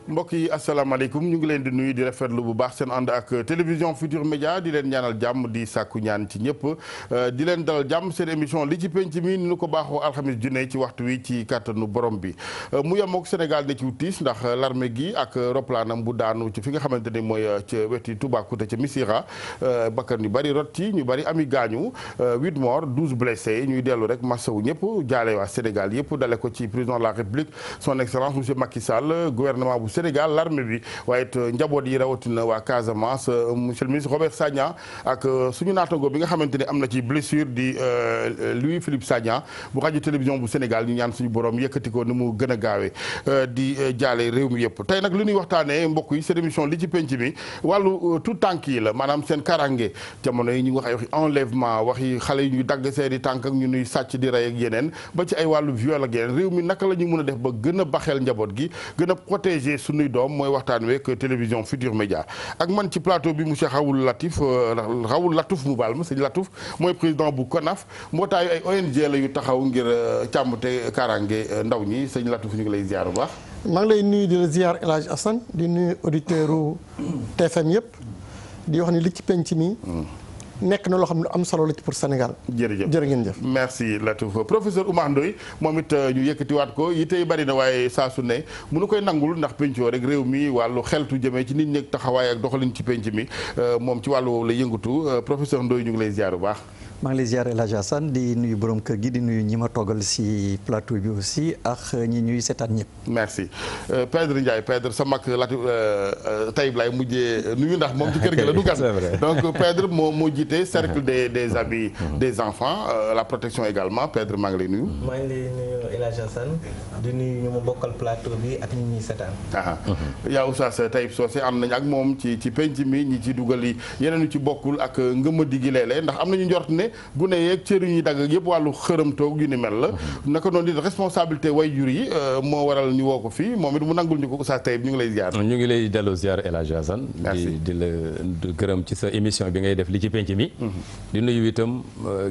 mbokk yi asalaamaaleykum ñu ngi leen di nuyu di rafetlu bu baax seen ànd ak télévision Futur Média di leen ñaanal jàmm di sàkku ñaan ci ñëpp di leen dalal jàmm seen émission li ci penc mi ni ñu ko baaxoo alxamis junne ci waxtu wi ci kàttanu borom bi mu yemook Sénégal ne ci tiis ndax l'armée gi ak roplaanam bu daanu ci fi nga xamante ni mooy ca weti Toubacouta ca Missirah bakkan yu bari rot ci ñu bari ami gaañu 8 morts 12 blessés ñuy dellu rek massawu ñëpp jaale waa Sénégal yëpp dale ko ci président de la République son excellence monsieur Macky Sall gouvernement bu Sénégal l'armée bi waaye it njaboot yi rawatina waa Casamance monsieur le ministre Robert Sagna ak suñu naatango bi nga xamante ni am na ci blessure di Louis Philippe Sagna bu rajo télévision bu Sénégal ñu ñaan suñu borom yëkkati ko ni mu gën a gaawee di jaale réew mi yëpp tey nag li ñuy waxtaanee mbokk yi seen émission li ci penc mi wàllu tout tànk yi la maanaam seen karange jamono yi ñu wax ay waxi enlèvement waxi xale yi ñuy dagg seeni tànk ak ñu nuy sàcc di rey ak yeneen ba ci ay wàllu viol ak yeneen réew mi naka la ñu mën a def ba gën a baxeel njaboot gi gën a protéger suñuy doom mooy waxtaan week télévision Futur Média ak man ci plateau bi monsieur Raoul Latouf mu baal ma sëñ Latouf mooy président bu CONAF mbootaayu ay ONG la yu taxaw ngir càmmte kaaraange ndaw ñi sëñ Latouf ñu ngi lay ziar bu baax. maa ngi lay nuyu di la ziar El Hadj Assane di nuyu auditeurs TFM yëpp di wax ni li ci penc mi. nekk na loo xam ne am solo la ci pour Sénégal. jërëjëf jërë ngeen jëf. merci Latouf professeur Oumar Ndoye moom it ñu yëkkatiwaat ko yi tey bari na waaye saa su ne mënu koy nangul ndax pencoo rek réew mi wàllu xeltu jëmee ci nit ñi ak taxawaay ak doxalin ci penc mi moom ci wàllu woowu la yëngatu professeur Ndoye ñu ngi lay ziar bu baax. maa ngi lay ziar El Hadj Assane di nuyu borom kër gi di nuyu ñi ma toggal si plateau bi aussi ak ñi ñuy seetaan ñëpp. merci Pedre Ndiaye Pedre sa mag Latif Taïb lay mujjee nuyu ndax moom ci kër gi la du gan donc Pedre moo jiite cercle des amis des enfants la protection également Pedre maa ngi lay nuyu. maa ngi lay nuyu El Hadj Assane di nuyu ñu ma bokkal plateau bi ak ñi ñuy seetaan. yaa Oustaz Taïb Socé am nañ ak moom ci penc mi ñi ci dugal yi yeneen ñu ci bokkul ak ngëmadi gi léeg-léeg ndax am nañu njort ne bu ne yeeg cër yu ñuy dagg yëpp wàllu xërëm toog yu ni mel la naka noonu di responsabilité way jur yi moo waral ñu woo ko fii moom it mu nangul ñu ko Oustaz Taïb ñu ngi lay ziar. ñu ngi lay delloo ziar El Hadj Assane di la gërëm ci sa émission bi ngay def li ci penc mi di nuyu itam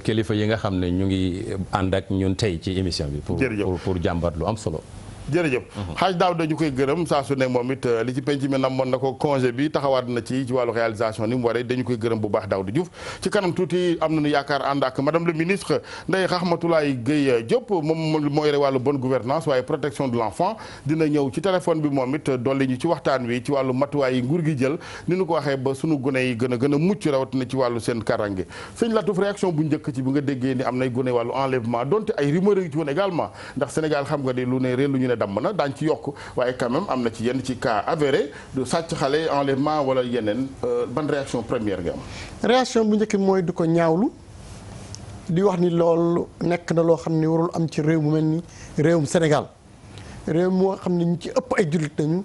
kilifa yi nga xam ne ñu ngi ànd ak ñun tey ci émission bi pour jàmbat lu am solo. jërëjëf xaaj daaw dañu koy gërëm saa su ne moom it li ci penc mi namoon na ko congé bi taxawaat na ci wàllu réalisation ni mu waree dañu koy gërëm bu baax Daouda Diouf ci kanam tuuti am nañu yaakaar ànd ak madame le ministre Ndeye Rahmatoulaye Gueye Diop moom moo yore wàllu bonne gouvernance waaye protection de l'enfant dina ñëw ci téléphone bi moom it dolli ñu ci waxtaan wi ci wàllu matuwaay yi nguur gi jël ni ñu ko waxee ba sunu gune yi gën a mucc rawatina ci wàllu seen karange sëñ Latouf réaction bu njëkk ci bi nga déggee ni am nay gune wàllu enlèvement donte ay rumeur yi ci woon également ndax Sénégal xam nga ni lu ne réel lu ñu ne damm na daañ ci yokk waaye quand même am na ci yenn ci cas avéré de sàcc xale enlèvement wala yeneen ban réaction première nga am. réaction bu njëkk mooy di ko ñaawlu di wax ni loolu nekk na loo xam ne warul am ci réew mu mel ni réewum Sénégal réew moo xam ne ñu ci ëpp ay jullit nañu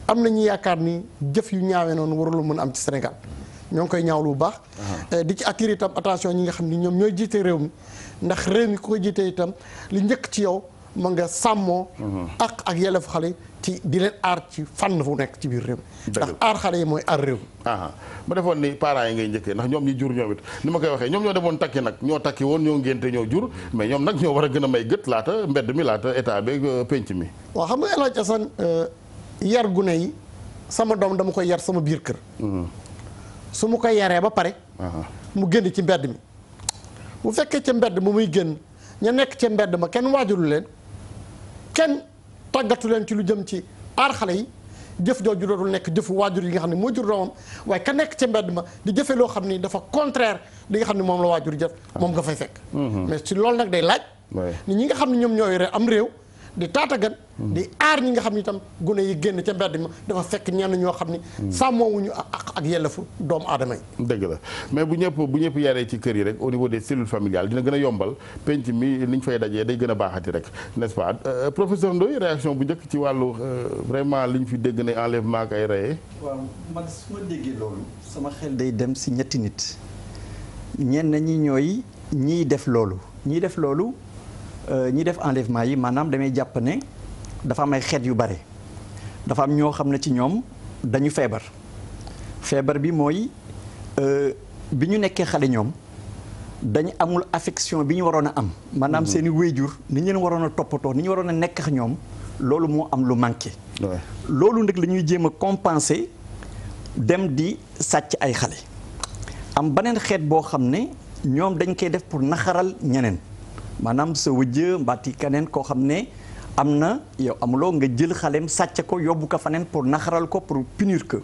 am nañu yaakaar ni jëf yu ñaawee noonu warul mën a am ci Sénégal ñoo ngi koy ñaawlu bu baax. di ci attirer itam attention ñi nga xam ni ñoom ñooy jiite réew mi ndax réew mi ku ko jiite itam li njëkk ci yow. ma nga sàmmoo ak yelleefu xale ci di leen aar ci fànn fu nekk ci biir réew ndax aar xale yi mooy aar réew ma defoon ni parents yi ngay njëkkee ndax ñoom ñi jur ñoom it ni ma koy waxee ñoom ñoo demoon takki nag ñoo takki woon ñoo ngénte ñoo jur mais ñoom nag ñoo war a gën a may gët laata mbedd mi laata état bi penc mi waaw xam nga El Hadj Assane yar gune yi sama doom dama koy yar sama biir kër su ma koy yaree ba pare mu génn ci mbedd mi bu fekkee ca mbedd ma muy génn ña nekk ca mbedd ma kenn waajulu leen kenn tàggatu leen ci lu jëm ci aar xale yi jëf jooju dootul nekk jëfu waajur yi nga xam ne moo jur doomam waaye ka nekk ca mbedd ma di jëfe loo xam ni dafa contraire li nga xam ne moom la waajur jëf moom nga fay fekk mais ci loolu nag day laaj ni ñi nga xam ne ñoom ñoo yore am réew di taatagan di aar ñi nga xam ne itam gune yi génn ca mbedd ma dafa fekk ñenn ñoo xam ni sàmmoowuñu ak yellefu doomu aadama yi dëgg la mais bu ñëpp yaree ci kër yi rek au niveau des cellules familiales dina gën a yombal penc mi ni ñu fay dajee day gën a baaxati rek n'est-ce pas professeur Ndoye réaction bu njëkk ci wàllu vraiment li ñu fi dégg ne enlèvement ak ay reyee waaw man su ma déggee loolu sama xel day dem si ñetti nit ñenn ñi ñooy ñiy def loolu ñi def enlèvement yi maanaam damay jàpp ne dafa am ay xeet yu bare dafa am ñoo xam ne ci ñoom dañu feebar bi mooy bi ñu nekkee xale ñoom dañu amul affection bi ñu waroon a am maanaam seeni wéyjur ni ñu leen waroon a toppatoo ni ñu waroon a nekk ak ñoom loolu moo am lu manqué loolu nag la ñuy jéem a compenser dem di sàcc ay xale. am beneen xeet boo xam ne ñoom dañ koy def pour naxaral ñeneen maanaam sa wëjë mbaati keneen koo xam ne am na yow amuloo nga jël xaleem sàcc ko yóbbu ko faneen pour naxaral ko pour punir que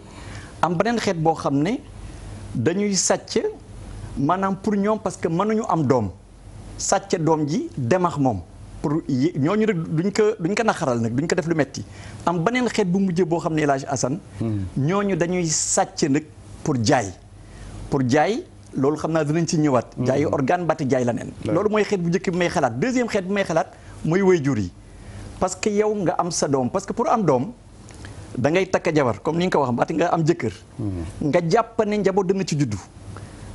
am beneen xeet boo xam ne dañuy sàcc maanaam pour ñoom parce que mënuñu am doom sàcc doom ji dem ak moom pour ñooñu rek duñ ko naxaral nag duñ ko def lu metti am beneen xeet bu mujjee boo xam ne El Hadj Assane ñooñu dañuy sàcc nag pour jaay loolu xam naa dinañ ci ñëwaat. jaay organe bati jaay la neen loolu mooy xeet bu njëkk bi may xalaat deuxième xeet bi may xalaat mooy waajur yi parce que yow nga am sa doom parce que pour am doom da ngay takk jabar comme ni nga ko wax bati nga am jëkkër. nga jàpp ne njaboot dana ci juddu.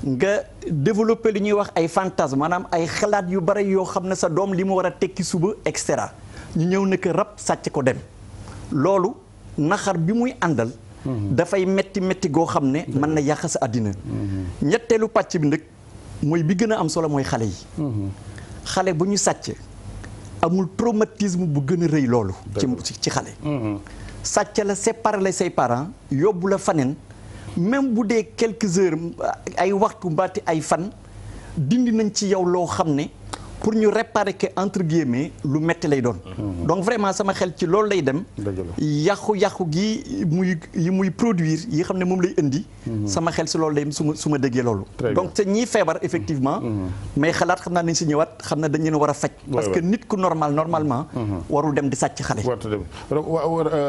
nga développer li ñuy wax ay fantasme maanaam ay xalaat yu bare yoo xam ne sa doom li mu war a tekki suba et cetera ñu ñëw ne que rab sàcc ko dem loolu naxar bi muy àndal. dafay metti goo xam ne mën na yàq sa àddina ñetteelu pàcc bi nag mooy bi gën a am solo mooy xale yi xale bu ñu sàcc amul traumatisme bu gën a rëy loolu ci xale sàcc la séparer la say parents yóbbu la faneen même bu dee quelques heures ay waxtu mbaati ay fan dindi nañ ci yow loo xam ne pour ñu réparer que entre guillemets lu metti lay doon. donc vraiment sama xel ci loolu lay dem. yàqu-yàqu gi muy produire yi xam ne moom lay indi. sama xel si loolu lay su ma déggee loolu. donc te ñiy feebar effectivement. mais xalaat xam naa nañ si ñëwaat xam na dañ leen war a faj. parce que nit ku normalement. warul dem di sàcc xale.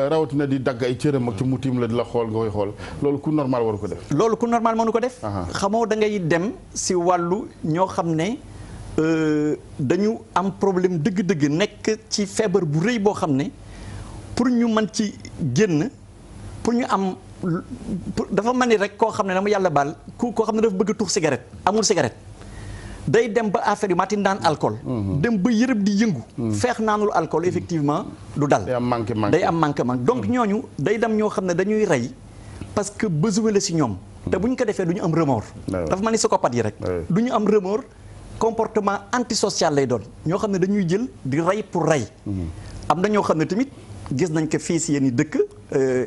rawatina di dagg ay cëram ak ci mu tiim la di la xool nga koy xool loolu ku normal waru ko def. loolu ku normal mënu ko def. xamoo da ngay dem si wàllu ñoo xam ne. dañu am problème dëgg-dëgg nekk ci feebar bu rëy boo xam ne pour ñu mën ci génn pour ñu am dafa mel ni rek koo xam ne dama yàlla baal koo xam ne dafa bëgg a tux cigarette amul cigarette day dem ba affaire yu matin naan alcool. dem ba yërëb di yëngu. feex naanul alcool effectivement du dal. day am manquement donc ñooñu day dem ñoo xam ne dañuy rey parce que besoin la si ñoom. te bu ñu ko defee du ñu am remords. dafa mel ni psychopathe yi rek. du ñu am remords. comportement antisocial lay doon ñoo xam ne dañuy jël di rey pour rey. am na ñoo xam ne tamit gis nañ ko fii si yenn dëkk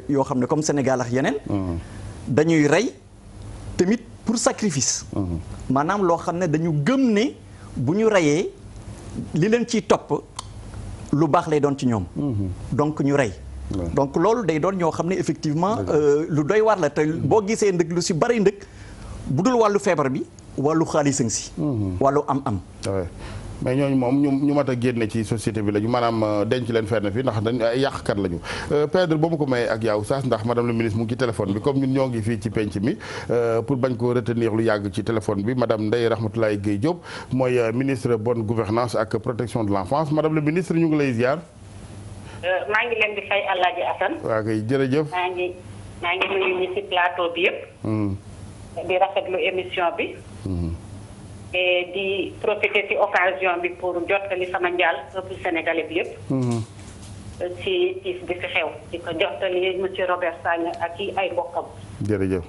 yoo xam ne comme Sénégal ak yeneen. dañuy rey tamit pour sacrifice. maanaam loo xam ne dañu gëm ne bu ñu reyee li leen ciy topp lu baax lay doon ci ñoom. donc ñu rey. donc loolu day doon ñoo xam ne effectivement lu doy war la te boo gisee ndëkk lu si bari ndëkk bu dul wàllu feebar bi. wàllu xaalisang si wàllu am mais ñooñu moom ñu mat a génne ci société bi lañu maanaam denc leen fenn fi ndax dañ ay yàqkat lañu Pedre boo ma ko mayee ak yow sax ndax madame la ministre mu ngi ci téléphone bi comme ñun ñoo ngi fii ci penc mi pour bañ ko retenir lu yàgg ci téléphone bi madame Ndeye Rahmatoulaye Guèye Diop mooy ministre bonne gouvernance ak protection de l'enfance madame la ministre ñu ngi lay ziar. maa ngi leen di fay Alaaji Assane. waaw kay jërëjëf. maa ngi nuyu ñi ci plateau bi yëpp. di rafetlu émission bi. et di profiter ci occasion bi pour jottali sama njaal peuple sénégalais bi yëpp. ci bi fi xew di ko jottali monsieur Robert Sagna ak i ay mbokkam. jërëjëf.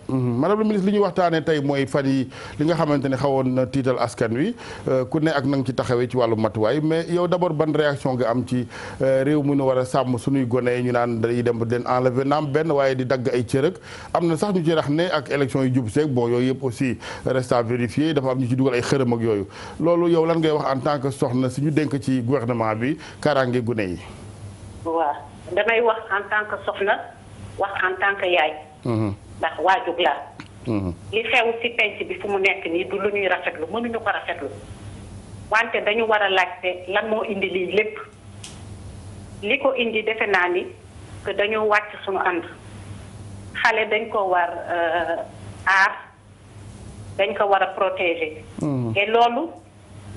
madame la ministre li ñuy waxtaanee tey mooy fan yi li nga xamante ne xawoon na tiital askan wi ku ne ak na nga ci taxawee ci wàllu matuwaay mais yow d'abord ban réaction nga am ci réew mu nu war a sàmm suñuy gone ñu naan dañuy dem ba den enlever naam benn waaye di dagg ay cërëg am na sax ñu ci rax ne ak élection yu jub seeg bon yooyu yëpp aussi reste à vérifier dafa am ñu ci dugal ay xërëm ak yooyu loolu yow lan ngay wax en tant que soxna si ñu dénk ci gouvernement bi kaaraange gune yi. waaw damay wax en tant que soxna wax en tant que yaay. ndax waajur laa. li xew ci penc bi fu mu nekk nii du lu ñuy rafetlu mënuñu ko rafetlu wante dañu war a laajte lan moo indi lii lépp li ko indi defe naa ni que dañoo wàcc suñu ànd xale dañ ko war aar dañ ko war a protéger. et loolu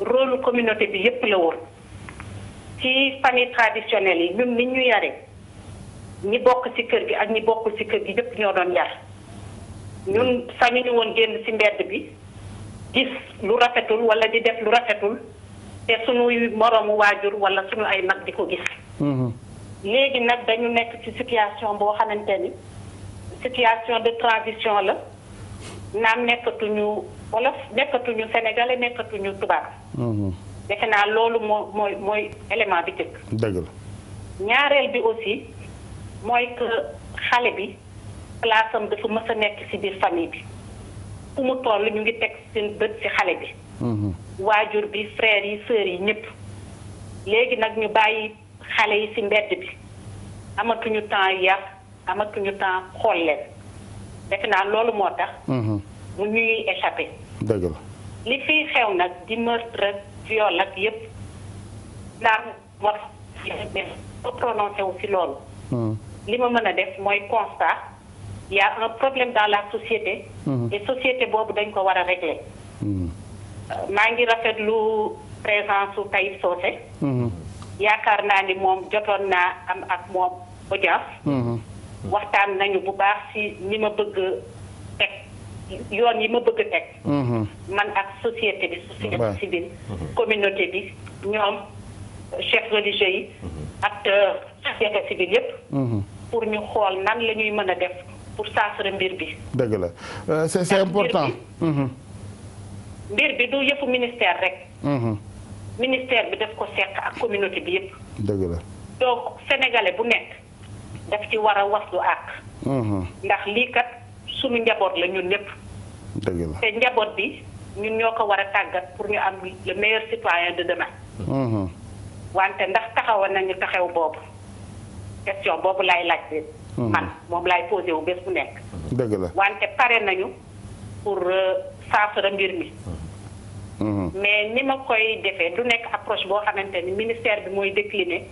rôle communauté bi yépp la woon ci famille traditionnelle yi ñun nit ñu yare ñi bokk ci kër gi ak ñi bokk ci kër gi yépp ñoo doon yar ñun sañu ñu woon génn ci mbedd bi gis lu rafetul wala di def lu rafetul te suñuy moroomu waajur wala suñu ay mag di ko gis. léegi nag dañu nekk ci situation boo xamante ni situation de transition la naam nekkatuñu wolof nekkatuñu sénégalais nekkatuñu tubaab. defe naa loolu mooy élément bi jëkk. dëgg la. ñaareel bi aussi mooy que xale bi place am dafa mës a nekk ci biir famille bi fu mu toll ñu ngi teg seen bët ci xale bi. waajur bi frères yi sœurs yi ñëpp léegi nag ñu bàyyi xale yi ci mbedd bi amatuñu temps yar amatuñu temps xool leen defe naa loolu moo tax. mu ñuy échappé. dëgg la li fiy xew nag di meurtre viol ak yëpp daan wax ko prononcé wu ci loolu. li ma mën a def mooy constat y a un problème dans la société. et société boobu dañ ko war a régler. maa ngi rafetlu présence su Taïb Socé. yaakaar naa ni moom jotoon naa am ak moom audience. waxtaan nañu bu baax ci ni ma bëgg teg yoon yi ma bëgg teg. man ak société bi société civile communauté bi ñoom chefs religieux yi acteurs société civile yépp pour ñu xool nan la ñuy mën a def pour saafara mbir bi. dëgg la c'est important. mbir bi du yëfu ministère rek. ministère bi daf ko seq ak communauté bi yépp. dëgg la donc sénégalais bu nekk daf ci war a waslu àq. ndax lii kat sunu njaboot la ñun ñëpp. dëgg la te njaboot bi ñun ñoo ko war a tàggat pour ñu am le meilleur citoyen de demain. wante ndax taxawal nañu taxaw boobu question boobu laay laaj man moom laay posé wu bés bu nekk. dëgg la wante pare nañu pour saafara mbir mi. mais ni ma koy defee du nekk approche boo xamante ni ministère bi mooy décliner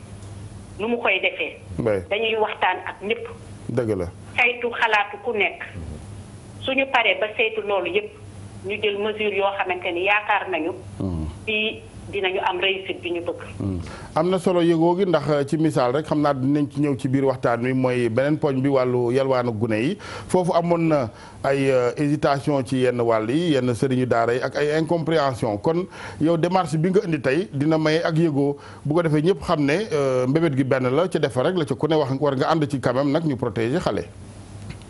nu mu koy defee. dañuy waxtaan ak ñëpp. dëgg la saytu xalaatu ku nekk suñu paree ba saytu loolu yëpp ñu jël mesure yoo xamante ni yaakaar nañu. bi dinañu am réussite bi ñu bëgg. am na solo yëgoo gi ndax ci misaal rek xam naa dinañ ci ñëw ci biir waxtaan wi mooy beneen poñ bi wàllu yalwaanu gune yi foofu amoon na ay hésitation ci yenn wàll yi yenn sëriñu daara yi ak ay incompréhension kon yow démarche bi nga indi tey dina may ak yëgoo bu ko defee ñëpp xam ne mbébét gi benn la ca defa rek la ca ku ne wax war nga ànd ci quand même nag ñu protéger xale.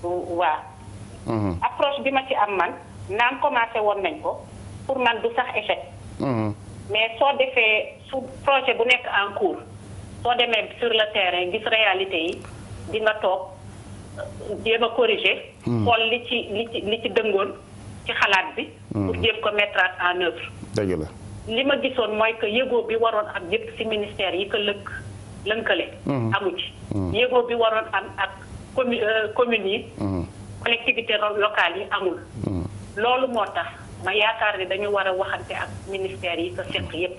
waaw. approche bi ma ci am man naan commencé woon nañ ko pour man du sax échec. mais soo defee su projet bu nekk en cours soo demee sur le terrain gis réalité yi di nga toog jéem a corriger. xool li ci dëngoon ci xalaat bi. pour jéem ko mettre en œuvre. dëgg la li ma gisoon mooy que yëgoo bi waroon am yëpp ci ministère yi ko lënkale. amu ci. yëgoo bi waroon am ak communes yi. collectivités locales yi amul. loolu moo tax. ma yaakaar ne dañu war a waxante ak ministère yi ko seq yépp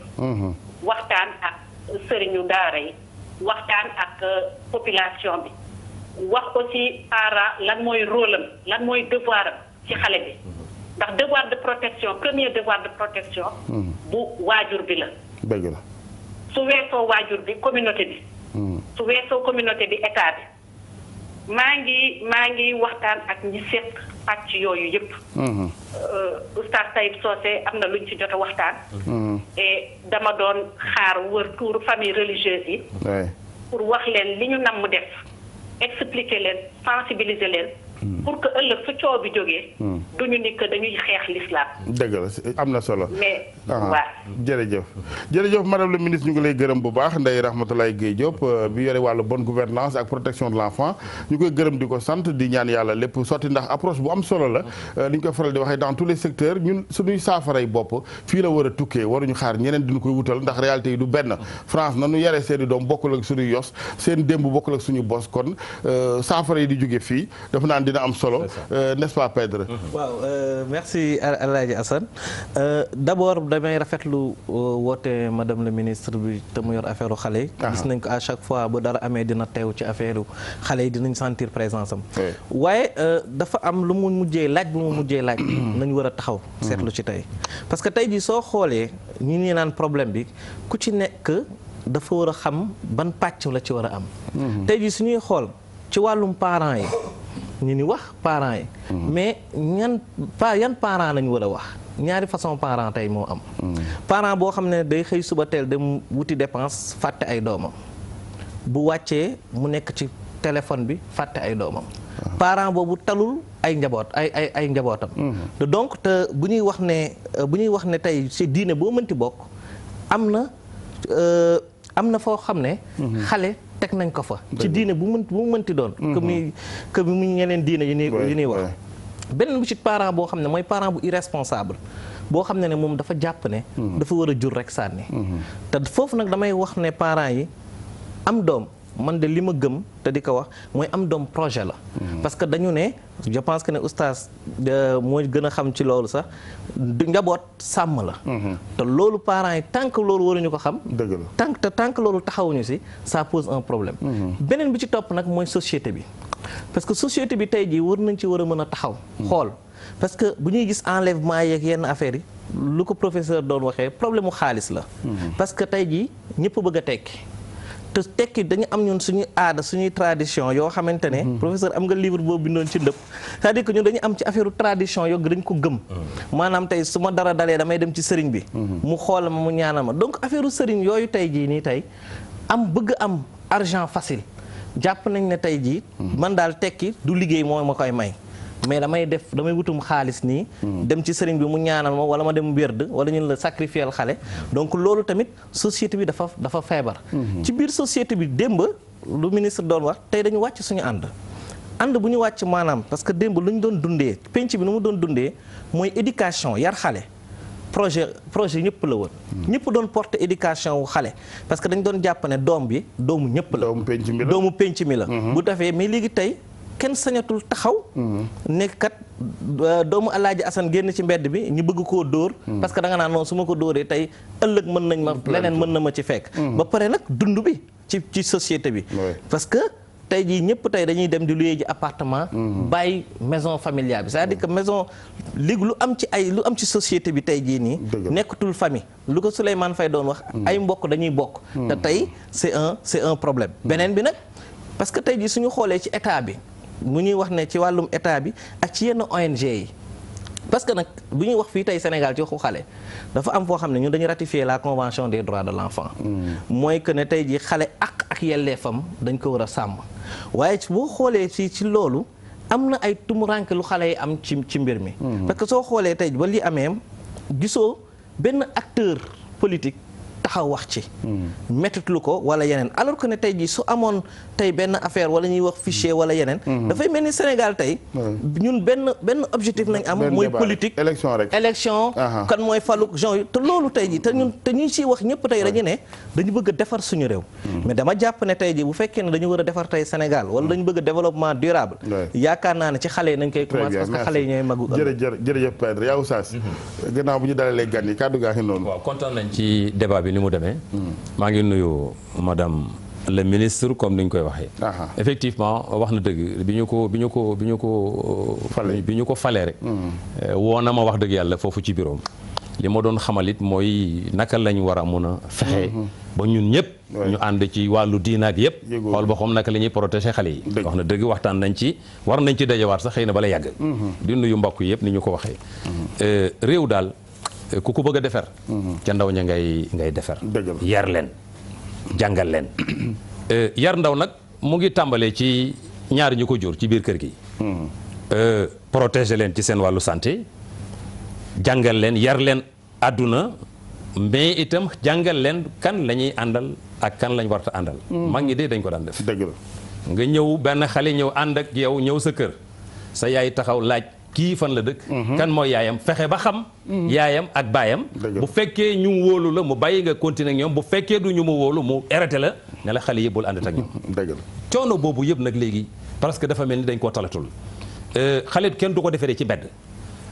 waxtaan ak sëriñu daara yi waxtaan ak population bi wax aussi parent lan mooy rôle am lan mooy devoir am ci xale bi ndax devoir de protection premier devoir de protection bu waajur bi la dëgg la su weesoo waajur bi communauté bi su weesoo communauté bi état bi maa ngi waxtaan ak ñi seq pàcc yooyu yëpp. Oustaz Taïb Socé am na luñ ci jot a waxtaan. et dama doon xaar wër tuuru famille religieuse yi. pour wax leen li ñu namm def expliquer leen sensibiliser leen. pour que ëllëg su coow bi jógee. duñu ni que dañuy xeex l'islam. dëgg la am na solo. mais waaw. jërëjëf madame le ministre ñu ngi lay gërëm bu baax Ndeye Rahmatoulaye Guèye Diop bi yore wàllu bonne gouvernance ak protection de l'enfant ñu koy gërëm di ko sant di ñaan yàlla lépp sotti ndax approche bu am solo la li ñu koy faral di waxee dans tous les secteurs ñun suñuy saafaray bopp fii la war a tukkee waruñu xaar ñeneen diñu koy wutal ndax réalité yi du benn France nanu yare seeni doom bokkul ak suñuy yos seen démb bokkul ak suñu bos kon saafara yi di jóge fii dafa naan dina am solo n'est-ce pas Pedre. waaw merci El Hadji Assane d'abord damay rafetlu woote madame le ministre bi te mu yor affaire xale yi. gis nañ ko à chaque fois bu dara amee dina teew ci affaire xale yi dinañ sentir présence am. waaye dafa am lu mu mujjee laaj bu mu mujjee laaj. nañu war a taxaw seetlu ci tey. parce que tey jii soo xoolee ñi nii naan problème bi ku ci nekk dafa war a xam ban pàcc la ci war a am. tey jii suñuy xool ci wàllum parents yi. ñu ni wax parents yi. mais yan parents lañu war a wax ñaari façon parent tey moo am. parent boo xam ne day xëy suba teel dem wuti dépense fàtte ay doomam bu wàccee mu nekk ci téléphone bi fàtte ay doomam. parent boobu talul ay njaboot ay njabootam. donc te bu ñuy wax ne tey ci diine boo mënti bokk am na foo xam ne. xale teg nañ ko fa ci diine bu mu mënti doon que mu ñeneen diine yu ñuy wax beneen bu ci parent boo xam ne mooy parent bu irresponsable boo xam ne moom dafa jàpp ne dafa war a jur rek sànni te foofu nag damay wax ne parents yi am doom man de li ma gëm te di ko wax mooy am doom projet la parce que dañu ne je pense que ne oustaz mooy gën a xam ci loolu sax njaboot sàmm la te loolu parents yi tant que loolu waruñu ko xam tant que loolu taxawuñu si ça pose un problème beneen bi ci topp nag mooy société bi parce que société bi tey jii war nañ ci war a mën a taxaw xool parce que bu ñuy gis enlèvement yeeg yenn affaires yi lu ko professeur doon waxee problème mu xaalis la parce que tey jii ñëpp bëgg a tekki te tekki dañu am ñun suñuy aada suñuy tradition yoo xamante ne professeur am nga livre boobu bindoon ci ndëpp c'est-à-dire que ñun dañu am ci affaire tradition yoo dañ ko gëm maanaam tey su ma dara dalee damay dem ci sëriñ bi mu xool ma mu ñaanal ma donc affaire sëriñ yooyu tey jii nii tey bëgg am argent facile jàpp nañ ne tey jii man daal tekki du liggéey moo ma koy may mais damay wutum xaalis nii dem ci sëriñ bi mu ñaanal ma wala ma dem wérd wala ñun la sacrifier xale donc loolu tamit société bi dafa feebar ci biir société bi démb lu ministre doon wax tey dañu wàcc suñu ànd bu ñu wàcc maanaam parce que démb lu ñu doon dundee penc bi nu mu doon dundee mooy éducation yar xale projet ñëpp la woon ñëpp doon porter éducation wu xale parce que dañ doon jàpp ne doom bi doomu ñëpp la doomu penc mi la bu defee mais léegi tey kenn sañatul taxaw nekkat doomu Alaaji Asan génn ci mbedd bi ñu bëgg koo dóor parce que da nga naan noonu su ma ko dóoree tey ëllëg mën nañ ma leneen mën na ma ci fekk ba pare nag dund bi ci société bi parce que tey jii ñëpp tey dañuy dem di louer ji appartement bàyyi maison familiale bi c'est-à-dire que maison léegi lu am ci société bi tey jii nii nekkatul famille lu ko Souleymane Faye doon wax ay mbokk dañuy bokk te tey c'est un problème beneen bi nag parce que tey jii suñu xoolee ci état bi mu ñuy wax ne ci wàllum état bi ak ci yenn ONG yi parce que nag bu ñuy wax fii tey Sénégal ci waxu xale dafa am foo xam ne ñun dañu ratifier la convention des droits de l'enfant mooy que ne tey jii xale ak yelleefam dañ ko war a sàmm waaye boo xoolee ci loolu am na ay tumuranke lu xale yi am ci mbir mi parce que soo xoolee tey ba li amee gisoo benn acteur politique taxaw wax ci mettitlu ko wala yeneen alors que ne tey jii su amoon tey benn affaire wala ñuy wax fichier wala yeneen dafay mel ni Sénégal tey ñun benn objectif nañ am mooy politique élection kan mooy faluk genre yi te loolu tey jii te ñu siy wax ñëpp tey dañu ne dañu bëgg a defar suñu réew mais dama jàpp ne tey jii bu fekkee ne dañu war a defar tey Sénégal wala dañu bëgg a développement durable yaakaar naa ne ci xale yi nañ koy commencer parce que xale yi ñooy magu jërëjëf Pedre yaa Oustaz gannaaw bu ñu dalalee gan yi kàddu gaa ngi noonu waaw kontaan nañ ci débat bi ni mu demee maa ngi nuyu madame le ministre comme ni ñu koy waxee effectivement wax na dëgg bi ñu ko falee rek woo na ma wax dëgg yàlla foofu ci bureau li ma doon xamalit mooy naka lañ war a mun a fexe ba ñun ñëpp ñu ànd ci wàllu diinaak yëpp xool ba xam naka la ñuy protéger xale yi wax na dëgg waxtaan nañ ci war nañ ci dajawaat sax xëy na bala yàgg di nuyu mbokk yëpp ni ñu ko waxee réew daal ku ko bëgg a defar ca ndaw ña ngay defar yar leen jàngal leen yar ndaw nag mu ngi tàmbalee ci ñaari ñu ko jur ci biir kër gi protéger leen ci seen wàllu santé jàngal leen yar leen àdduna mais itam jàngal leen kan la ñuy àndal ak kan lañ warta àndal mag ñi de dañ ko daan def nga ñëw benn xale ñëw ànd ak yow ñëw sa kër sa yaay taxaw laaj kii fan la dëkk kan mooy yaayam fexe ba xam yaayam ak baayam bu fekkee ñu wóolu la mu bàyyi nga continuer ak ñoom bu fekkee du ñu mu wóolu mu arrêté la ne la xale yëpp bul ànd ak ñoom coono boobu yëpp nag léegi parce que dafa mel ni dañ koo talatul xale kenn du ko defaree ci mbedd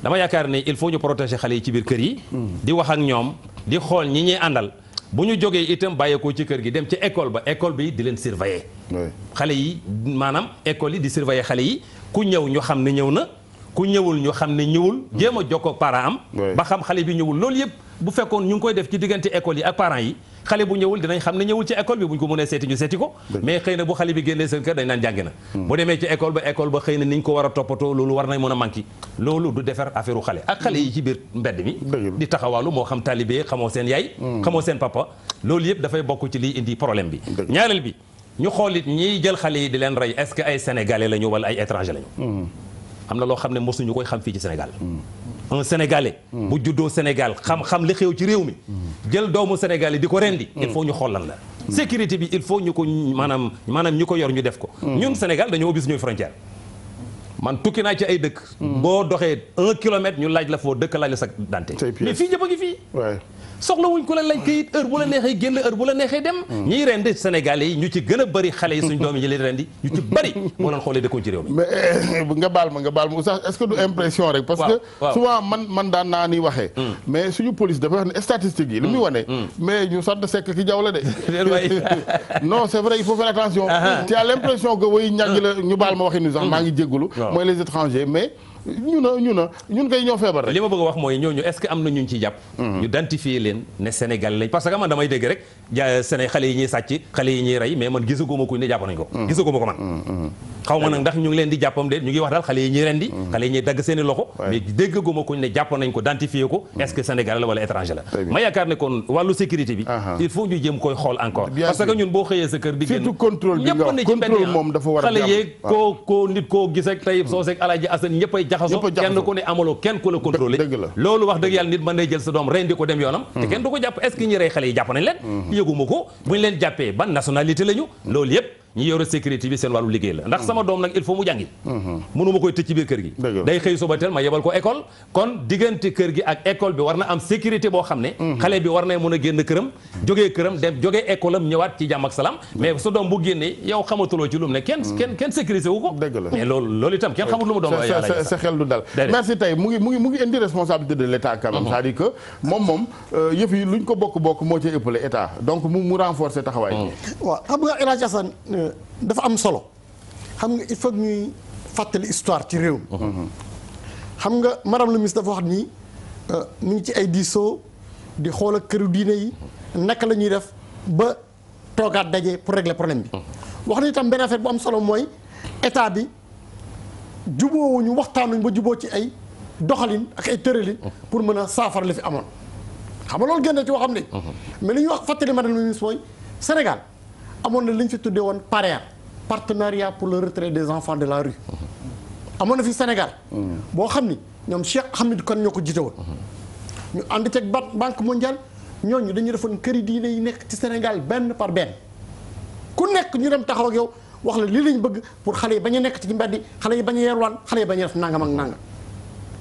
dama yaakaar ne il faut ñu protéger xale yi ci biir kër yi di wax ak ñoom di xool ñi ñuy àndal bu ñu jógee itam bàyyeekoo ci kër gi dem ci école ba école bi di leen surveiller xale yi maanaam école yi di surveiller xale yi ku ñëw ñu xam ne ñëw na ku ñëwul ñu xam ne ñëwul jéem a jokkoo ak parent am ba xam xale bi ñëwul loolu yëpp bu fekkoon ñu ngi koy def ci diggante école yi ak parents yi xale bu ñëwul dinañ xam ne ñëwul ci école bi bu ñu ko mënee seeti ñu seeti ko mais xëy na bu xale bi génnee seen kër dañ naan jàngi na bu demee ci école ba xëy na ni ñu ko war a toppatoo loolu war nañ mën a manqué loolu du defar affaire u xale ak xale yi ci biir mbedd mi di taxawaalu moo xam talibé xamoo seen yaay xamoo seen papa loolu yëpp dafay bokk ci liy indi problème bi ñaareel bi ñu xool it ñiy jël xale yi di leen rey est-ce que ay sénégalais lañu wala ay étranger lañu am na loo xam ne mosuñu koy xam fii ci Sénégal un Sénégalais bu juddoo Sénégal xam li xew ci réew mi jël doomu Sénégal yi di ko rendi il faut ñu xool lan la sécurité bi il faut ñu ko maanaam ñu ko yor ñu def ko ñun Sénégal dañoo ubbi suñuy frontière man tukki naa ci ay dëkk boo doxee 1 kilomètre ñu laaj la foo dëkk laaj la sa dante mais fii ñëpp a ngi fii soxlawuñ ko la laaj kayit heure bu la neexee génn heure bu la neexee dem ñiy rendi Sénégalais yi ñu ci gën a bëri xale yi suñ doom yi ñu leen rendi ñu ci bëri moo leen xoolee dëkkoon ci réew mi mais nga baal ma oustaz est-ce que du impression rek parce que souvent man daan naa ni waxee mais suñu police dafa wax ne statistiques yi li muy wane mais ñu sant sekk ki jaww la de non c'est vrai il faut faire attention tu as l'impression que way ñàgg la ñu baal ma waxi ni sax maa ngi jéggulu mooy les étrangers mais ñun kay ñoo feebar rek. li ma bëgg a wax mooy ñooñu est-ce que am na ñu ci jàpp. ñu identifier leen ne Sénégal lañ parce que man damay dégg rek xale yi ñuy sàcc xale yi ñuy rey mais man gisaguma ko ne jàpp nañ ko. gisaguma ko man. xaw ma nag ndax ñu ngi leen di jàppam de ñu ngi wax daal xale yi ñuy rendi. xale yi ñuy dagg seen i loxo. mais déggaguma ko ne jàpp nañ ko identifier ko. est-ce que Sénégal la wala étranger la. ma yaakaar ne kon wàllu sécurité bi. il faut ñu jéem koy xool encore. parce que ñun boo xëyee sa kër di génn. surtout contrôle bi nga wax contrôle moom dafa war a xale yeeg koo nit koo gis ak tey soo seeg Alaaji Asan ñëppay jaxasoo kenn ku ne amaloo kenn ku la contrôlé loolu wax dëgg yàlla nit mën na jël sa doom rendi ko dem yoonam te kenn du ko jàpp est-ce que ñi rey xale yi jàpp nañ leen yëguma ko bu ñu leen jàppee ban nationalité lañu loolu yëpp ñi yore sécurité bi seen wàllu liggéey la ndax sama doom nag il faut mu jàngi mënuma koy tëj ci biir kër gi day xëy suba teel ma yebal ko école kon diggante kër gi ak école bi war na am sécurité boo xam ne xale bi war na mën a génn këram jógee këram dem jógee école am ñëwaat ci jàmm ak salaam mais sa doom bu génnee yow xamatuloo ci lu mu ne kenn sécurisé wu ko mais loolu itam kenn xamut lu mu doon sa xel du dal merci tey mu ngi indi responsabilité de l'État quand même c'est-à-dire que moom yëf yi luñ ko bokk moo ci ëppale État donc mu renforcer taxawaay waaw xam nga El Hadj Assane dafa am solo xam nga il faut ñuy fàttali histoire ci réew mi xam nga madame le ministre dafa wax nii mu ngi ci ay diisoo di xool ak këru diine yi naka la ñuy def ba toogaat daje pour régler problème bi wax na itam benn affaire bu am solo mooy état bi jubóowuñu waxtaanuñ ba juboo ci ay doxalin ak ay tëralin pour mën a saafara li fi amoon xam nga loolu génn ci waxam ne mais li ñuy wax fàttali madame le ministre mooy Sénégal amoon na li ñu fi tuddee woon PAREA partenariat pour le retrait des enfants de la rue amoon na fi Sénégal boo xam ni ñoom Cheikh Hamid Kane ñoo ko jiite woon ñu ànd ceeg banque mondiale ñooñu dañu defoon këri diine yi nekk ci Sénégal benn par benn ku nekk ñu dem taxaw ak yow wax la lii lañ bëgg pour xale yi bañ a nekk ci mbedd yi xale yi bañ a yeerwaan xale yi bañ a def nangam ak nangam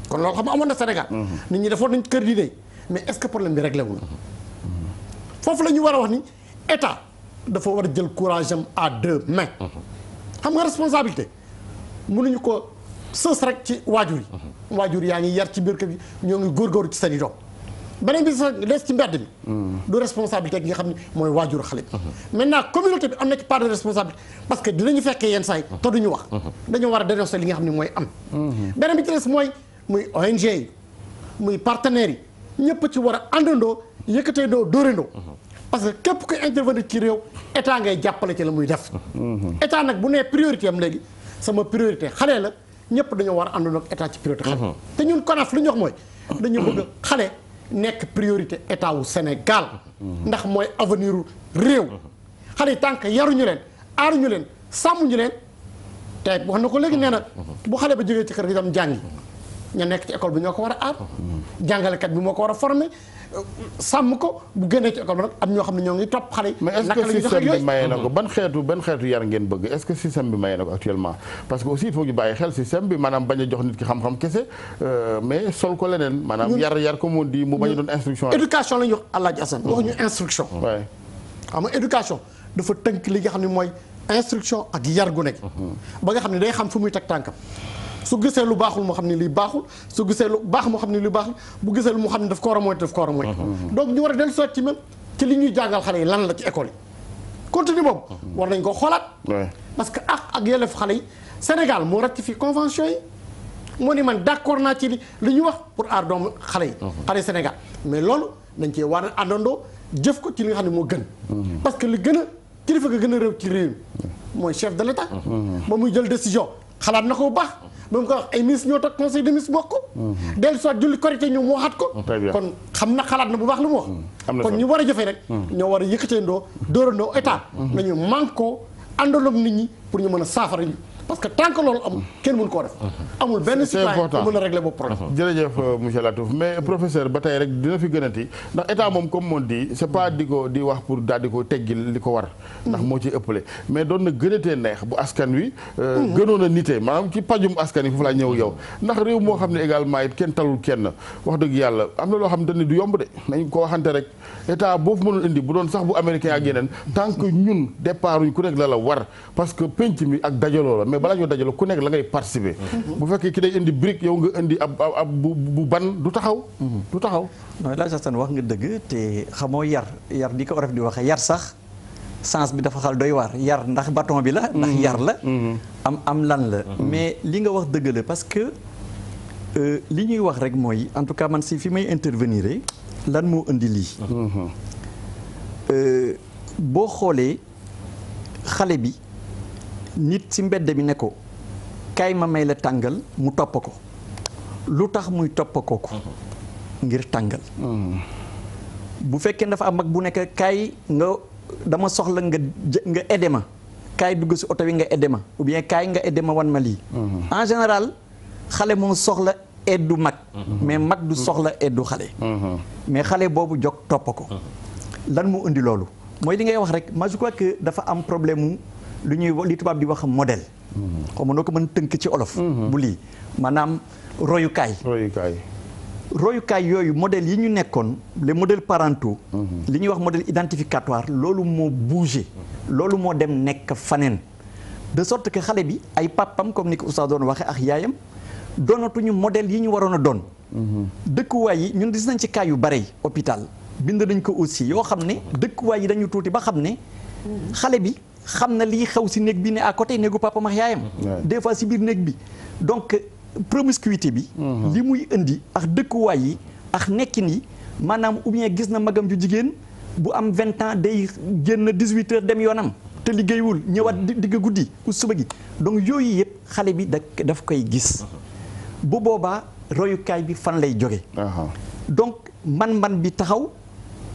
kon loolu xam nga amoon na Sénégal nit ñi defoon nañ kër diine yi mais est-ce que problème bi réglé wu na foofu la ñu war a wax ni état dafa war a jël courage am à 2 mains xam nga responsabilité mënuñu ko sës rek ci waajur yi waajur yaa ngi yar ci biir kër gi ñoo ngi góorgóorlu ci seen i doom beneen bi sax des ci mbedd mi du responsabilité gi nga xam ne mooy waajur xale bi maintenant communauté bi am na ci part de responsabilité parce que dinañu fekkee yenn saa yi te duñu wax dañoo war a dénoncer li nga xam ne mooy am beneen bi ci des mooy muy ONG yi muy partenaires yi ñëpp ci war a àndandoo yëkkatee doo dóorandoo parce que képp kuy intervenir ci réew état ngay jàppale ci la muy def état nag bu nee priorité am léegi sama priorité xale la ñëpp dañoo war a àndandoo ak état ci priorité xale te ñun CONAF li ñu wax mooy dañu bëgg xale nekk priorité état wu Sénégal ndax mooy avenir u réew xale yi tant que yaruñu leen aaruñu leen sàmmuñu leen te wax na ko léegi nee na bu xale ba jógee ci kër gi dem jàngi ña nekk ci école bi ñoo ko war a aar jàngalekat bi moo ko war a former sàmm ko bu génnee ci école bi nag am ñoo xam ne ñoo ngi topp xale yi. mais est-ce que système bi maye na ko ban xeetu yar ngeen bëgg est-ce que système bi maye na ko actuellement parce que aussi il faut ñu bàyyi xel système bi maanaam bañ a jox nit ki xam-xam kese mais sol ko leneen maanaam yar ko mu di mu bañ a doon instruction. éducation la ñuy wax Alaaji Assane waxuñu instruction. waay xam nga éducation dafa tënk li nga xam ne mooy instruction ak yar gu nekk. ba nga xam ne day xam fu muy teg tànkam. su gisee lu baaxul moo xam ne lii baaxul su gisee lu baax moo xam ne lii baaxul bu gisee lu mu xam ne daf ko war a moytu daf ko war a moytu donc ñu war a dellu soit ci même ci li ñuy jàngal xale yi lan la ci école yi continue boobu war nañ ko xoolaat parce que ak yelleef xale yi Sénégal moo ratifié convention yi moo ni man d'accord naa ci li ñu wax pour aar doomu xale yi xale Sénégal mais loolu dañ cee war a àndandoo jëf ko ci li nga xam ne moo gën parce que li gën a kilifa ga gën a réew ci réew mi mooy chef de l'État ba muy jël décision xalaat na ko bu baax ba mu ko wax ay ministre ñoo toog conseil des ministres bokk ko dellu soit julli korité ñoom mu waxaat ko kon xam na xalaat na bu baax lu mu wax kon ñu war a jëfee rek ñoo war a yëkkateendoo dóorandoo état nañu manko àndaloog nit ñi pour ñu mën a saafara parce que tant que loolu amul kenn mënu koo def. amul benn citoyen bu mën a régler boobu problème. jërëjëf monsieur Latouf mais professeur ba tey rek dina fi gënati ndax état moom comme on dit c'est pas di wax pour daal di ko teggil li ko war. ndax moo ci ëppale mais doon na gënatee neex bu askan wi. gënoon a nite maanaam ci pajum askan wi foofu laa ñëw yow ndax réew moo xam ne également it kenn talul kenn wax dëgg yàlla am na loo xam ne du yomb de nañ ko waxante rek état boobu mënul indi bu doon sax bu américain ak yeneen tant que ñun départ ku nekk la war parce que penc mi ak dajaloo la mais balaa ñoo dajaloo ku nekk la ngay participer. bu fekkee ki day indi brique yow nga indi ab bu ban du taxaw. du taxaw. non la Assane wax nga dëgg te xamoo yar di ko oref di waxee yar sax sens bi dafa xal doy waar yar ndax bâton bi la. ndax yar la. am lan la. mais li nga wax dëgg la parce que li ñuy wax rek mooy en tout cas man si fi may intervenir lan moo indi lii. boo xoolee xale bi nit si mbedd mi ne ko kaay ma may la tàngal mu topp ko lu tax muy topp kooku ngir tàngal. bu fekkee dafa am mag bu nekk kaay nga dama soxla nga aidé ma kaay dugg si oto wi nga aidé ma ou bien kaay nga aidé ma wan ma lii. en général xale moo soxla aide du mag. mais mag du soxla aide du xale. mais xale boobu jóg topp ko. lan moo indi loolu mooy li ngay wax rek moi je crois que dafa am problème mu lu ñuy li tubaab di wax modèle. xaw ma noo ko mën tënk ci olof. bu lii maanaam royukaay. royukaay yooyu modèle yi ñu nekkoon les modèles parentaux. li ñuy wax modèle identificatoire loolu moo bougé. loolu moo dem nekk faneen. de sorte que xale bi ay papam comme ni ko Oustaz doon waxee ak yaayam doonatuñu modèle yi ñu waroon a doon. dëkkuwaay yi ñun gis nañ ci cas yu bare hôpital bind nañ ko aussi yoo xam ne dëkkuwaay yi dañu tuuti ba xam ne xale bi xam na lii xew si néeg bi ne à côté néegu papam ak yaayam. des fois si biir néeg bi donc. promiscuité bi li muy indi ak dëkkuwaay yi ak nekkin yi maanaam ou bien gis na magam ju jigéen bu am 20 ans day génn 18 heures dem yoonam te liggéeywul ñëwaat digg guddi u suba gi donc yooyu yëpp xale bi daf koy gis bu boobaa royukaay bi fan lay jóge donc man bi taxaw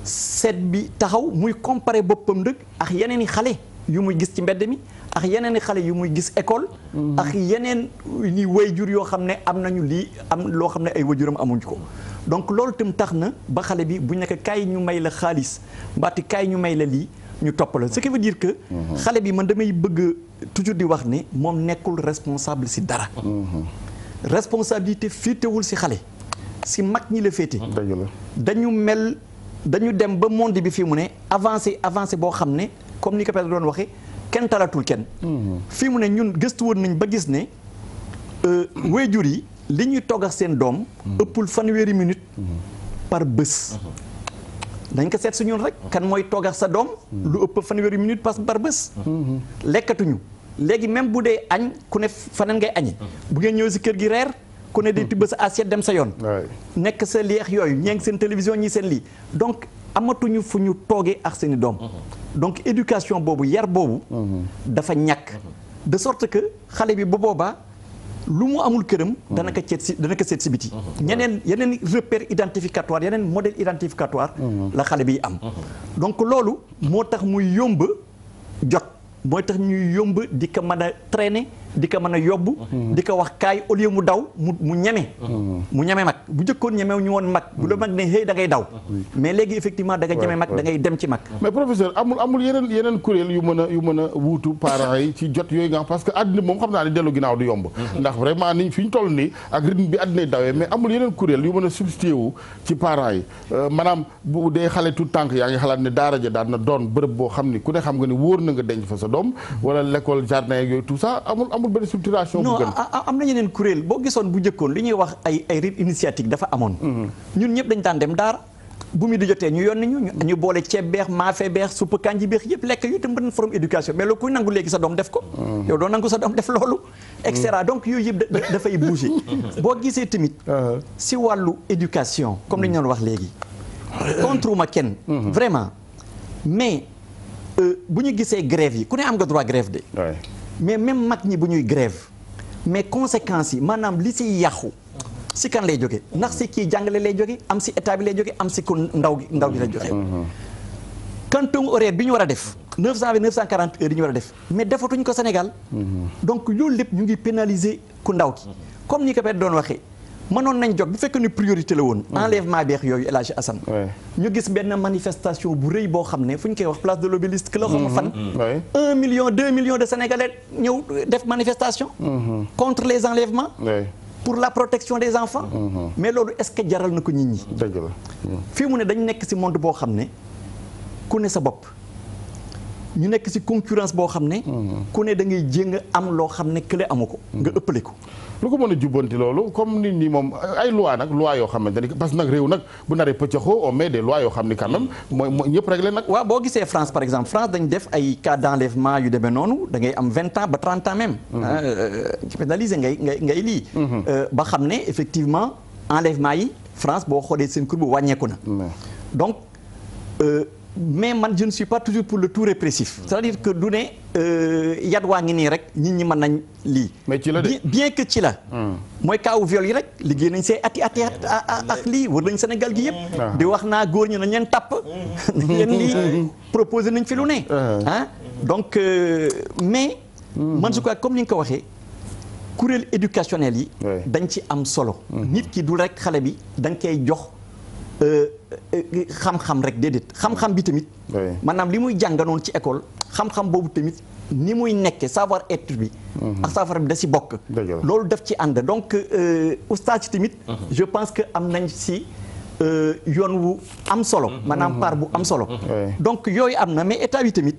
seet bi taxaw muy comparer boppam dëgg ak yeneen i xale yu muy gis ci mbedd mi ak yeneen i xale yu muy gis école. ak yeneen ni wayjur yoo xam ne am nañu lii am loo xam ne ay wayjuram amuñu ko. donc loolu itam tax na ba xale bi bu nekk kaay ñu may la xaalis mbaati kaay ñu may la lii ñu topp la ce qui veut dire que. xale bi man damay bëgg toujours di wax ne moom nekkul responsable si dara. responsabilité féetewul si xale. si mag ñi la féete. dañu dem ba monde bi fii mu ne avancé boo xam ne comme ni ko Pedro doon waxee. kenn talatul kenn. fii mu ne ñun gëstu woon nañ ba gis ne waajur yi li ñuy togg ak seen doom. ëppul fanweeri minute par bés. dañ ko seet su ñun rek kan mooy togg ak sa doom. lu ëpp fanweeri minute par bés. lekkatuñu léegi même bu dee añ ku ne faneen ngay añi. bu ngeen ñëw si kër gi reer ku ne day tibb sa assiette dem sa yoon. nekk sa leex yooyu ñee ngi seen télévision ñi seen lii donc amatuñu fu ñu toogee ak seeni doom. donc éducation boobu yar boobu dafa ñàkk de sorte que xale bi ba boobaa lu mu amul këram dana ko seet si biti yeneen repère identificatoire yeneen modèle identificatoire la xale bi am donc loolu moo tax muy yomb jot mooy tax ñuy yomb di ko mën a traîner di ko mën a yóbbu di ko wax kaay au lieu mu daw mu ñeme mag bu jëkkoon ñemew ñu woon mag bu la mag ne hey da ngay daw mais léegi effectivement da nga ñeme mag da ngay dem ci mag mais professeur amul yeneen kuréel yu mën a wuutu parents yi ci jot yooyu nga parce que àddina moom xam naa ne dellu ginnaaw du yomb ndax vraiment ni fi ñu toll nii ak rythme bi àddinay dawee mais amul yeneen kuréel yu mën a substitué wu ci parents yi maanaam bu dee xale tout tànk yaa ngi xalaat ne daara ja daan na doon bërëb boo xam ni ku ne xam nga ni wóor na nga denc fa sa doom wala l'école jardin ak yooyu tout ça amul benn structuration bu gën am na yeneen kuréel boo gisoon bu njëkkoon li ñuy wax ay rythme initiatique dafa amoon ñun ñëpp dañ daan dem daara bu mu di jotee ñu yónni ñu boole ceeb beex maafe beex suppu kanji beex yëpp lekk yu tam benn forme éducation mais loolu kuy nangu léegi sa doom def ko yow doo nangu sa doom def loolu et cetera donc yooyu yëpp dafay bouger boo gisee tamit si wàllu éducation comme li ñu doon wax léegi contre ma kenn vraiment mais bu ñu gisee grève yi ku ne am nga droit grève de mais même mag ñi bu ñuy grève mais conséquences yi maanaam li si yàqu si kan lay jóge ndax si kii jàngale lay jóge am si état bi lay jóge am si ko ndaw gi lay jóge quantum horaire bi ñu war a def 920 940 heures yi ñu war a def mais defatuñ ko Sénégal. donc loolu lépp ñu ngi pénaliser ku ndaw ki. comme ni ko Père doon waxee mënoon nañ jóg bu fekkee ni priorité la woon. enlèvement beex yooyu El Hadj Assane. ñu gis benn manifestation bu rëy boo xam ne fu ñu koy wax place de l'Obélisque la xaw ma fan. 1 million 2 millions de Sénégalais ñëw def manifestation. contre les enlèvements. pour la protection des enfants. mais loolu est-ce que jaral na ko nit ñi. dëgg la. fii mu ne dañu nekk ci monde boo xam ne ku ne sa bopp. ñu nekk ci concurrence boo xam ne. ku ne da ngay jéng am loo xam ne kële amu ko. nga ëppale ko. lu ko mën a jubbanti loolu comme nit ñi moom ay loi nag loi yoo xamante ni parce que nag réew nag bu naree pëccëxoo on met des lois yoo xam ni quand même mooy ñëpp réglé nag. waaw boo gisee France par exemple France dañ def ay cas d'enlèvement yu demee noonu da ngay am 20 ans ba 30 ans même. ci pénalisé ngay lii. ba xam ne effectivement enlèvement yi France boo xoolee seen courbe wàññeeku na. donc. mais man je ne suis pas toujours pour le tout répressif. c'est-à-dire que du ne yat waa ngi nii rek nit ñi mën nañ lii. mais ci la de bien que ci la. mooy kaawu viol yi rek liggéey nañ see ati ak lii wër nañ Sénégal gi yëpp. di wax naa góor ñi nañ leen tàpp. nañ leen lii proposé nañ fi lu ne. ah donc mais. man je crois comme ni nga ko waxee kuréel éducationnel yi. dañ ci am solo. nit ki du rek xale bi da nga koy jox. xam-xam rek déedéet xam-xam bi tamit maanaam li muy jànganoon ci école xam-xam boobu tamit ni muy nekke savoir être bi ak savoir bi da si bokk loolu def ci ànd donc oustaz tamit je pense que am nañ si yoon wu am solo maanaam part bu am solo donc yooyu am na mais état bi tamit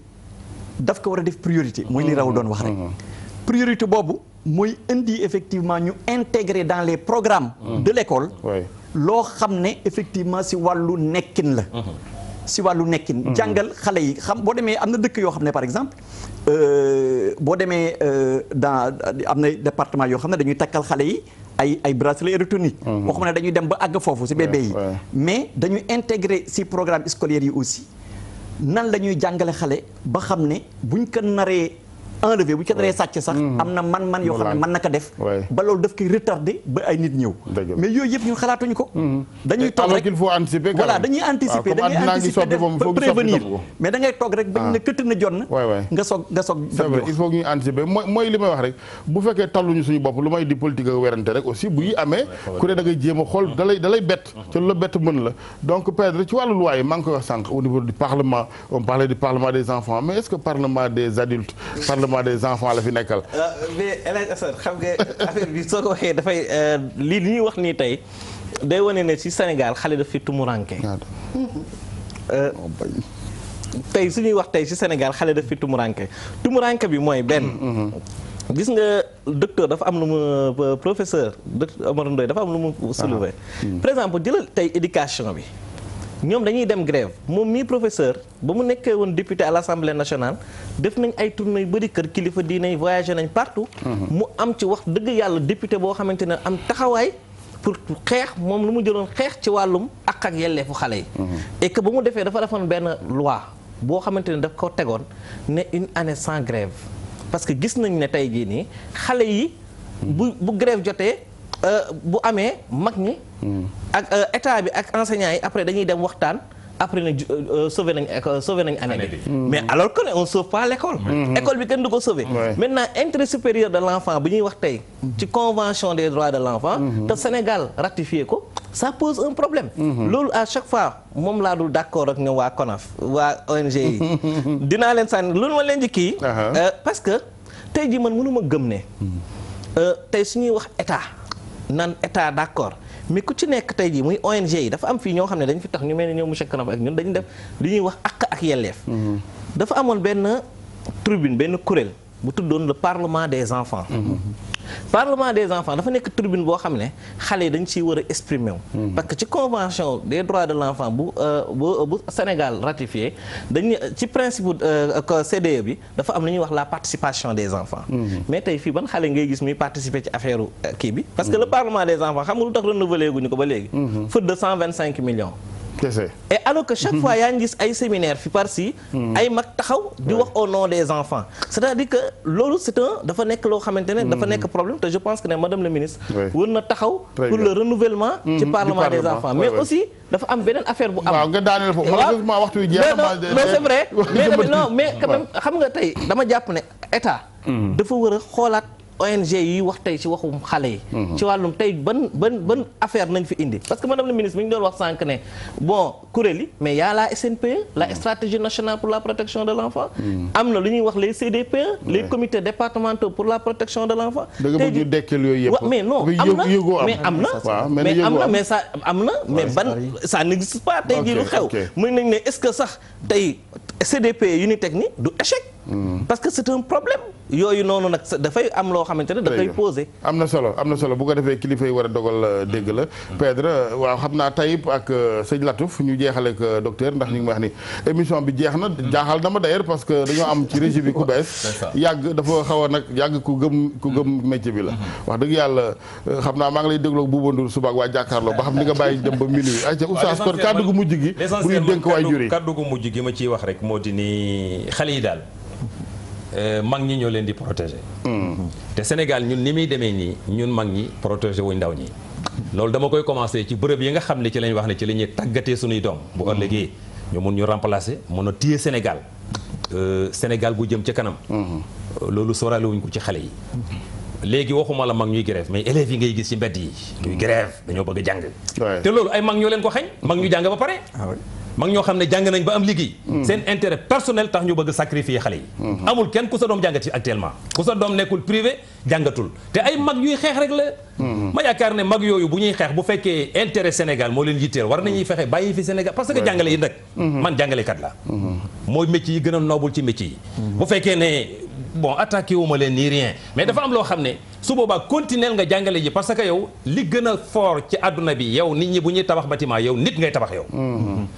daf ko war a def priorité mooy li raw doon wax rek priorité boobu mooy indi effectivement ñu intégrer dans les programmes de l'école loo xam ne effectivement si wàllu nekkin la si wàllu nekkin jàngal xale yi xam boo demee am na dëkk yoo xam ne par exemple boo demee dans am na département yoo xam ne dañuy takkal xale yi ay bracelet électronique waxuma ne dañuy dem ba àgg foofu si bébé yi mais dañuy intégrer si programme scolaire yi aussi nan la ñuy jàngale xale ba xam ne buñ ko naree enlevé bu ci daree sàcc sax am na man yoo xam ne mën na ko def ba loolu daf koy retardé ba ay nit ñëw mais yooyu yëpp ñun xalaatuñu ko dañuy toog rek il faut anticiper voilà dañuy anticiper da ngay anticiper prévenir mais da ngay toog rek bañ ne këtt na jonn nga soog c'est vrai il faut ñuy anticiper mooy li may wax rek bu fekkee talluñu suñu bopp lu may di politique ak werante rek aussi bu yi amee ku ne da ngay jéem a xool dalay bett te lu la bett mën la donc Pedre ci wàllu loi yi maa ngi koy wax sànq au niveau du parlement on parlait du parlement des enfants mais est-ce que parlement des adultes des enfants la fi nekkal. mais El Hadj Assane xam nga affaire bi soo ko waxee dafay lii li ñuy wax nii tey day wane ne ci Sénégal xale daf fi tumuranke tey su ñuy wax tey ci Sénégal xale daf fi tumuranke bi mooy benn. gis nga docteur dafa am lu mu professeur docteur Omar Ndoye dafa am lu mu soulever. par exemple jëlal tey éducation bi. ñoom dañuy dem grève moom mii professeur ba mu nekkee woon député à l'Assemblée nationale def nañ ay tournées yu bëri kër kilifa diine yi voyagé nañ partout. mu am ci wax dëgg yàlla député boo xamante ne am taxawaay pour xeex moom lu mu jëloon xeex ci wàllum ak yelleefu xale yi. et que ba mu defee dafa defoon benn loi boo xamante ne daf ko tegoon ne une année sans grève parce que gis nañ ne tey jii nii xale yi bu grève jotee. bu amee mag ñi ak état bi ak enseignants yi après dañuy dem waxtaan après na sauver nañ année bi mais alors que on sauve pas l'école école bi kenn du ko sauver maintenant intérêt supérieur de l'enfant bi ñuy wax tey ci convention des droits de l'enfant te Sénégal ratifié ko ça pose un problème loolu à chaque fois moom laa dul d'accord ak ñoom waa CONAF waa ONG yi dinaa leen sànni loolu ma leen di kii parce que tey ji man mënuma gëm ne tey suñuy wax état naan état d'accord mais ku ci nekk tey jii muy ONG yi dafa am fii ñoo xam ne dañ fi tax ñu mel ni ñoom monsieur Kanaf ak ñun dañu def li ñuy wax ak yelleef dafa amoon benn tribune benn kuréel bu tuddoon le parlement des enfants parlement des enfants dafa nekk tribune boo xam ne xale yi dañ ciy war a exprimer wu parce que ci convention des droits de l'enfant bu Sénégal ratifié dañu ci principe CDE bi dafa am lu ñuy wax la participation des enfants mais tey fii ban xale ngay gis muy participer ci affaire kii bi parce que le parlement des enfants xam nga lu tax renouvelé guñu ko ba léegi faute de 125 millions et alors que chaque fois yaa ngi gis ay séminaire fi par-ci ay mag taxaw di wax au nom des enfants c'est-à-dire que loolu dafa nekk loo xamante ne dafa nekk problème te je pense que ne madame la ministre war na taxaw pour le renouvellement ci parlement des enfants mais aussi dafa am beneen affaire bu am waaw nga daaneel foofu malheureusement waxtu wi jeex na non c'est vrai mais quand même xam nga tey dama jàpp ne état dafa war a xoolaat ONG yi wax tey ci waxum xale yi ci wàllum tey ban affaire nañ fi indi parce que madame la ministre mi ngi doon wax sànq ne bon kuréel yi mais y a la SNPE la stratégie nationale pour la protection de l'enfant am na lu ñuy wax les CDPE les comités départementaux pour la protection de l'enfant tey jii dekkil yooyu yëpp mais non am na mais ça am na mais ban ça n'existe pas tey jii lu xew muy nañ ne est-ce que sax tey CDPE yu ni teg ni du échec parce que c'est un problème yooyu noonu nag dafay am loo xamante ne da koy posé. am na solo bu ko defee kilifa yi war a dogal dégg la Pedre waaw xam naa Taïb ak sëñ Latouf ñu jeexale ak docteur ndax ñu ngi wax ni émission bi jeex na jaaxal na ma d'ailleurs parce que dañoo am ci régie bi ku bees yàgg dafa xaw a nag yàgg ku gëm métier bi la wax dëgg yàlla xam naa maa ngi lay dégloo Bouba Ndour suba ak waa jàkkaarloo ba xam ni nga bàyyi dem ba minuit ayca oustaz kon kàddu gu mujj gi bu ñu dénk waay jur yi kàddu gu mujj gi ma ciy wax rek moo di ni xale yi daal mag ñi ñoo leen di protéger. te Sénégal ñun ni muy demee nii ñun mag ñi protéger wuñ ndaw ñi. loolu dama koy commencer ci bërëb yi nga xam ne ci lañ wax ne ci la ñuy tàggatee suñuy doom. bu ëllëgee ñu mun ñu remplacer mun a téye Sénégal Sénégal gu jëm ca kanam. loolu sóoraale wuñ ko ci xale yi. léegi waxuma la mag ñuy grève mais élèves yi ngay gis ci mbedd yi. ñuy grève dañoo bëgg a jàng. te loolu ay mag ñoo leen ko xañ mag ñu jàng ba pare. mag ñoo xam ne jàng nañ ba am liggéey seen intérêt personnel tax ñu bëgg sacrifier xale yi amul kenn ku sa doom jàngati actuellement ku sa doom nekkul privé jàngatul te ay mag yuy xeex rek la ma yaakaar ne mag yooyu bu ñuy xeex bu fekkee intérêt Sénégal moo leen yitteel war nañuy fexe bàyyi fi Sénégal parce que jàngale yi nag man jàngalekat la mooy métier yi gën a noble ci métier yi bu fekkee ne bon attaqué wu ma leen nii rien mais dafa am loo xam ne su boobaa continuer nga jàngale ji parce que yow li gën a fort ci àdduna bi yow nit ñi bu ñuy tabax bâtiment yow nit ngay tabax yow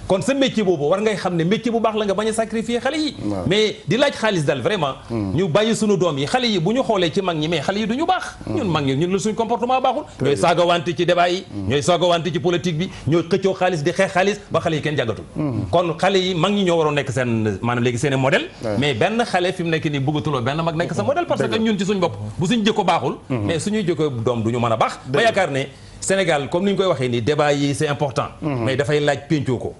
kon sa métier boobu war ngay xam ne métier bu baax la nga bañ a sacrifier xale yi mais di laaj xaalis daal vraiment ñu bàyyi suñu doom yi xale yi bu ñu xoolee ci mag ñi mais xale yi du ñu baax ñun mag ñi ñun la suñ comportement baaxul ñooy saagawante ci débat yi ñooy saagawante ci politique bi ñooy xëccoo xaalis di xeex xaalis ba xale yi kenn jàngatul kon xale yi mag ñi ñoo waroon nekk seen maanaam léegi seen modèle mais benn xale fi mu nekk nii bëggatuloo benn mag nekk sa modèle parce que ñun ci suñ bopp bu suñ jikko baaxul mais suñuy jikko doom du ñu mën a baax ba yaakaar ne Sénégal comme ni ñu koy waxee nii débat yi c'est important mais dafay laaj péncoo ko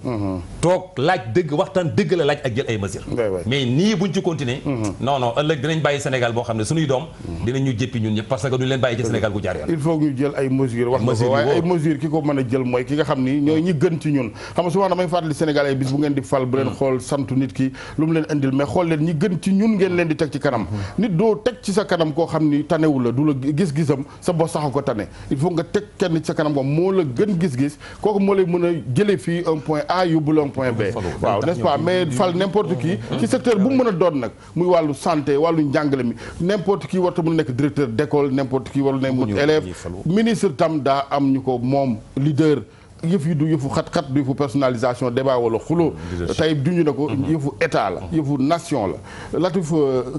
toog laaj dëgg waxtaan dëgg la laaj ak jël ay mesures mais nii buñ ci continuer non non ëllëg dinañ bàyyi Sénégal boo xam ne suñuy doom dinañu jëppi ñun ñëpp parce que duñ leen bàyyi ci Sénégal gu jaar yoon il faut ñu jël ay mesures wax nga ko waaye ay mesures ki ko mën a jël mooy ki nga xam ni ñooy ñi gën ci ñun xam nga souvent damay fàttali Sénégal ay bis bu ngeen di fal bu leen xool santu nit ki lu mu leen indil mais xool leen ñi gën ci ñun ngeen leen di teg ci kanam nit doo teg ci sa kanam koo xam ni tanewu la du la gis-gisam sa bos sax ko tane il faut nga teg kenn ci sa kanam ko moo la gën gis-gis kooku moo lay mën a jëlee fii un point A yóbbu la un point B waaw n'est-ce pas mais fal n'importe qui ci secteur bu mu mën a doon nag muy wàllu santé wàllu njàngale mi n'importe qui warta mën a nekk directeur d'école n'importe qui waru nekk élève ministre tam daa am ñu ko moom leader yëf yi du yëfu xat-xat du yëfu personnalisation débat wala xulo tey duñu na ko yëfu état la yëfu nation la Latif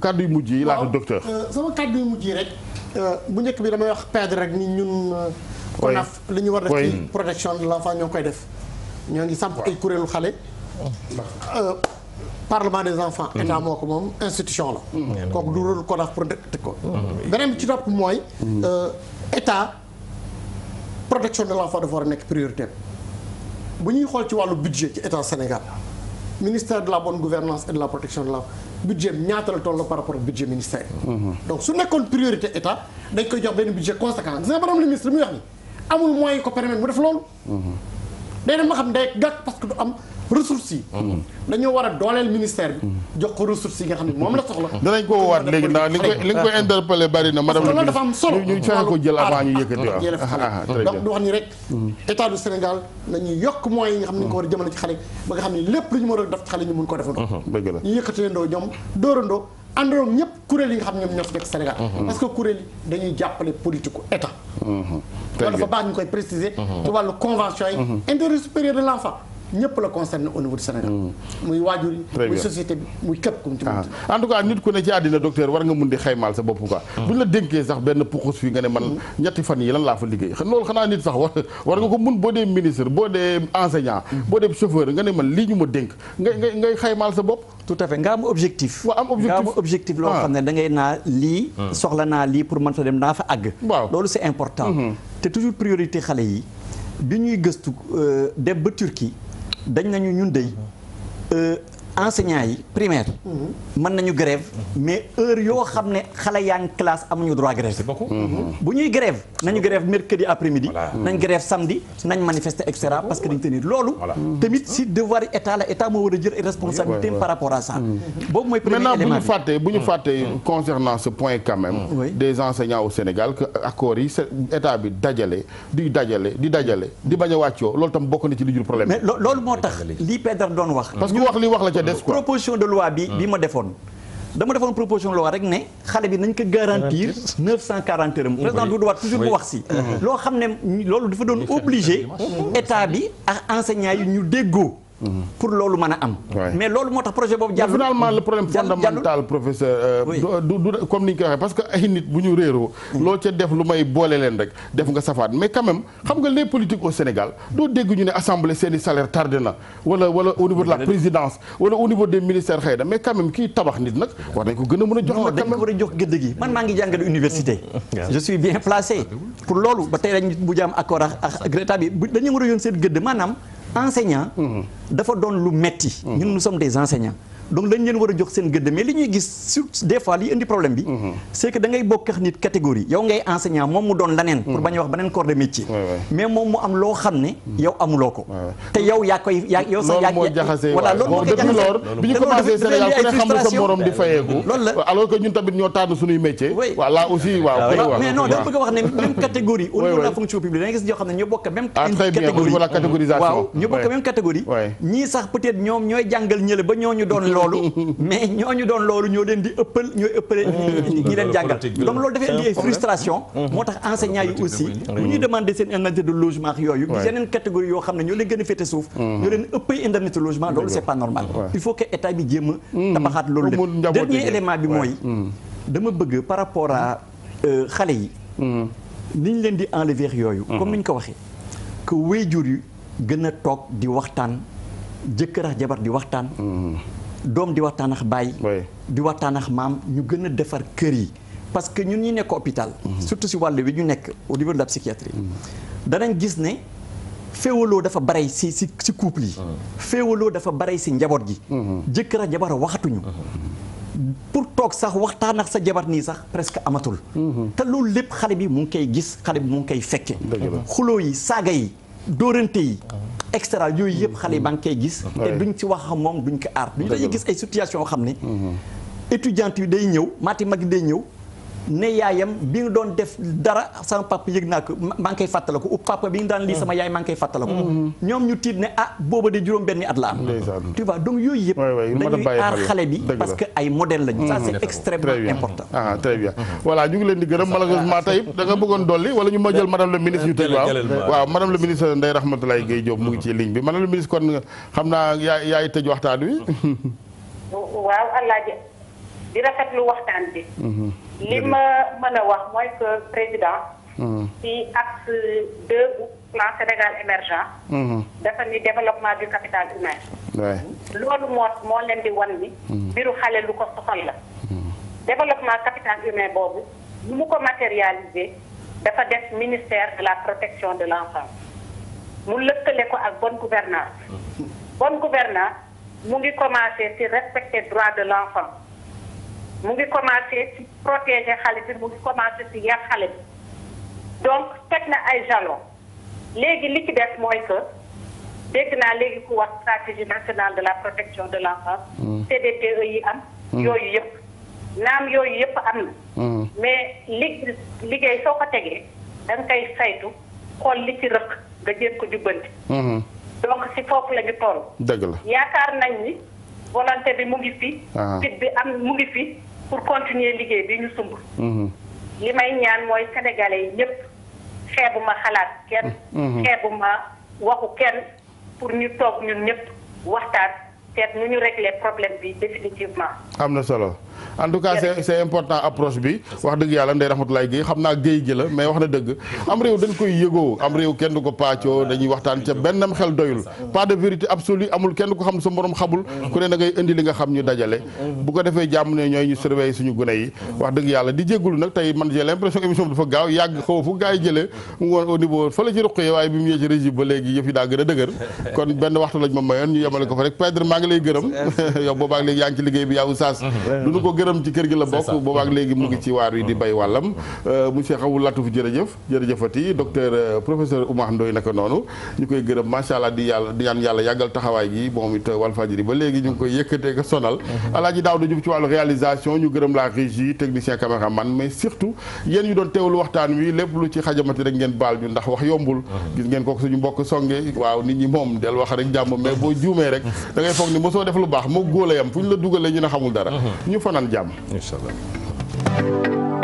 kàddu yu mujj yi laata docteur sama kàddu yu mujj yi rek bu njëkk bi damay wax Pedre rek ni ñun kon li ñu war def ci protection de l'enfant ñoo koy def ñoo ngi samp ay kuréelu xale parlement des enfants état moo ko moom institution la kooku du rôle CODAF pour teg ko beneen bi ci topp mooy état protection de l'enfant dafa war a nekk priorité bu ñuy xool ci wàllu budget ci état Sénégal ministère de la bonne gouvernance et de la protection de l'enfant budget ñaata la toll par rapport ak budget ministère donc su nekkoon priorité état dañ koy jox benn budget conséquent gis nga madame le ministre muy wax ni amul moyen ko permettre mu def loolu day dem ma xam day gàtt parce que du am ressources yi dañoo war a dooleel ministère bi jox ko ressources yi nga xam ne moom la soxla danañ ko woowaat léegi ndax li nga koy interpellé bari na madame loolu dafa am solo ñu fexe ko jël avant ñu yëkkati waaw donc du wax ni rek état du Sénégal nañuy yokk moyens yi nga xam ne ñu ko war a jëmale ci xale ba nga xam ne lépp lu ñu mën a def ci xale ñu mun ko defandoo ñu yëkkatee ndoo ñoom dóorandoo àndandoo ñëpp kuréel yi nga xam ne ñoom ñoo fi nekk Sénégal parce que kuréel yi dañuy jàppale politique état loolu dafa baax ñu koy préciser ci wàllu convention yi intérêt supérieur de l'enfant ñëpp la concerné au niveau du Sénégal. muy waajur yi. muy société bi muy képp ku mu ci mën. en tout cas nit ku ne ci àddina docteur war nga mun di xaymaal sa bopp quoi. buñ la dénkee sax benn puxus fii nga ne man ñetti fan yi lan laa fa liggéey loolu xanaa nit sax war nga ko mun boo dee ministre boo dee enseignant. boo dee chauffeur nga ne man lii ñu ma dénk ngay xaymaal sa bopp. tout à fait nga am objectif. waaw am objectif nga am objectif loo xam ne da ngay naa lii. soxla naa lii pour mën ta dem naa fa àgg. waaw loolu c'est important. te toujours priorité xale yi bi ñuy gëstu dem ba Turquie dañ nañu ñun dey enseignants yi primaire mën nañu grève mais heure yoo xam ne xale yaa ngi classe amuñu droit grève. bu ñuy grève nañu grève mercredi après-midi nañ grève samedi nañ manifester et cetera parce que dañ tenir loolu tamit si devoir état la état moo war a jël responsabilité par rapport à ça boobu mooy premier élément maintenant bu ñu fàttee concernant ce point quand même des enseignants au Sénégal que accords yi état bi di bañ a wàccoo loolu tam bokk na ci li jur problème mais loolu moo tax lii Pedre doon wax parce que wax la ca des quoi proposition de loi bi ma defoon dama defoon proposition de loi rek ne xale bi nañ ko garantir 940 heures président Doudou Wade toujours mu wax si loo xam ne loolu dafa doon obligé état bi ak enseignants yi ñu déggoo pour loolu mën a am mais loolu moo tax projet boobu jàll finalement le problème fondamental professeur du comme ni ñu koy waxee parce que ay nit bu ñu réeroo loo ca def lu may boole leen rek def nga safaat mais quand même xam nga les politiques au Sénégal doo dégg ñu ne assemblée seeni salaire tardé na wala au niveau de la présidence wala au niveau des ministères xëy na mais quand même kii tabax nit nag war nañ ko gën a mën a jox nag dañ ko war a jox gëdd gi man maa ngi jàngale université je suis bien placé pour loolu ba tey dañ bu jaam accord ak état bi dañu war a yoon seen gëdd maanaam enseignant dafa doon lu metti ñun nous sommes des enseignants donc lañ leen war a jox seen gëdd mais li ñuy gis surtout des fois li indi problème bi c'est que da ngay bokk ak nit catégorie yow ngay enseignant moom mu doon laneen pour bañ a wax beneen corps de métier mais moom mu am loo xam ne yow amuloo ko te yow yow sax yaa moo jaxase voilà loolu moo depuis lors bi ñu commencé Sénégal ku ne xam nga sa morom di fayeeku loolu la alors que ñun tamit ñoo tànn suñuy métier waaw là aussi waaw mais non dama bëgg a wax ne même catégorie au niveau de la fonction publique da ngay gis ñoo xam ne ñoo bokk même catégorie waaw ñoo bokk même catégorie ñii sax peut-être ñoom ñooy jàngal ñële ba ñooñu doon loolu mais ñooñu doon loolu ñoo leen di ñooy ëppale ñi leen jàngal donc loolu dafay indi ay frustration moo tax enseignants yi aussi bu ñuy demander seen indemnité de logement ak yooyu gis yeneen catégorie yoo xam ne ñoo leen gën a féete suuf ñoo leen ëppay indemnité de logement loolu c'est pas normal il faut que état bi jéem a tabaxaat loolu lépp dernier élément bi mooy dama bëgg par rapport à xale yi ni ñu leen di enlever yooyu comme ni ñu ko waxee que waajur yi gën a toog di waxtaan jëkkër ak jabar di waxtaan doom di waxtaan ak baay di waxtaan ak maam ñu gën a defar kër yi parce que ñun ñi nekk hôpital surtout si wàll bi ñu nekk au niveau de la psychiatrie danañ gis ne féewaloo dafa bare si couple yi féewaloo dafa bare si njaboot gi jëkkër ak jabar waxatuñu pour toog sax waxtaan ak sa jabar nii sax presque amatul te loolu lépp xale bi mu ngi koy gis xale bi mu ngi koy fekke xuloo yi saaga yi dóorante yi extra yooyu yëpp xale yi ba nga koy gis te duñ ci wax moom duñ ko aar duñ dañuy gis ay situation yoo xam ne étudiante yi day ñëw maati mag day ñëw ne yaayam bi nga doon def dara sama papa yëg naa ko maa ngi koy fàttaliku ou papa bi nga daan lii sama yaay maa ngi koy fàttaliku ñoom ñu tiit ne booba de juróom benni at la am tu vois donc yooyu yëpp dañuy aar xale bi parce que ay modèle lañu ça c'est extrêmement important très bien voilà ñu ngi leen di gërëm malheureusement tey da nga bëggoon dolli wala ñu ma jël madame le ministre ñu tëj waaw madame le ministre Ndeye Rahmatoulaye Gueye Diop mu ngi ci ligne bi madame le ministre kon xam naa yaay tëj waxtaan wi waaw Alaaji di rafetlu waxtaan bi li ma mën a wax mooy que président ci axe 2 bu plan Sénégal émergent dafa ni développement du capital humain loolu moo leen di wan ni mbiru xale lu ko soxal la développement capital humain boobu lu mu ko matérialiser dafa def ministère de la protection de l'enfant mu lëkkale ko ak bonne gouvernance mu ngi commencer ci respecter droit de l'enfant mu ngi commencer ci protéger xale bi mu ngi commencer ci yar xale bi donc teg na ay jalons léegi li ci des mooy que dégg naa léegi ku wax stratégie nationale de la protection de l'enfance CDPE yi am yooyu yëpp naam yooyu yëpp am na mais liggéey soo ko tegee da nga koy saytu xool li ci rëq nga jéem ko jubbanti donc si foofu la ñu toll dëgg la yaakaar nañ ni volonté bi mu ngi fi fit bi am mu ngi fi pour continuer liggéey bi ñu sumb li may ñaan mooy sénégalais yi ñëpp xeebu ma xalaat kenn xeebu ma waxu kenn pour ñu toog ñun ñëpp waxtaan seet nu ñu régler problème bi définitivement. am na solo. en tout cas c'est important approche bi wax dëgg yàlla Ndeye Rahmatoulaye Guèye xam naa Guèye gi la mais wax na dëgg am réew dañ koy yëgoo am réew kenn du ko paccoo dañuy waxtaan ca bennam xel doyul pas de vérité absolue amul kenn ko xam sa morom xamul ku ne da ngay indi li nga xam ñu dajale bu ko defee jàmm ne ñooy ñu surveiller suñu gune yi wax dëgg yàlla di jéggulu nag tey man j'ai l'impression émission bi dafa gaaw yàgg xaw fu gars yi jëlee mu woon au niveau fa la ci ruqee waaye bi mu yee ci régime ba léegi yëf yi daa gën a dëgër kon benn waxtu lañ ma mayoon ñu yemale ko fa rek Pedre maa ngi lay gërëm yow boobaak léegi yaa ngi ci liggéey bi yaa oustaz duñu ko gërëm ci kër gi la bokk boobaak léegi mu ngi ci waar wi di bay wàllam monsieur Xawul Latouf jërëjëfati docteur professeur Oumar Ndoye naka noonu ñu koy gërëm macha allah di ñaan yàlla yàggal taxawaay gi moom it Walfadjri ba léegi ñu ngi koy yëkkatee ko sonal Alaaji Daawda Diouf ci wàllu réalisation ñu gërëm la régie technicien caméraman mais surtout yéen ñu doon teewlu waxtaan wi lépp lu ci xajamati rek ngeen baal ñu ndax wax yombul gis ngeen kooku suñu mbokk songe waaw nit ñi moom del wax rek jàmm mais boo juumee rek da ngay foog ni mosoo def lu baax moo góola yam fu ñu la dugalee ñu ne xamul dara ñu fanaan jàmm. Inshallah.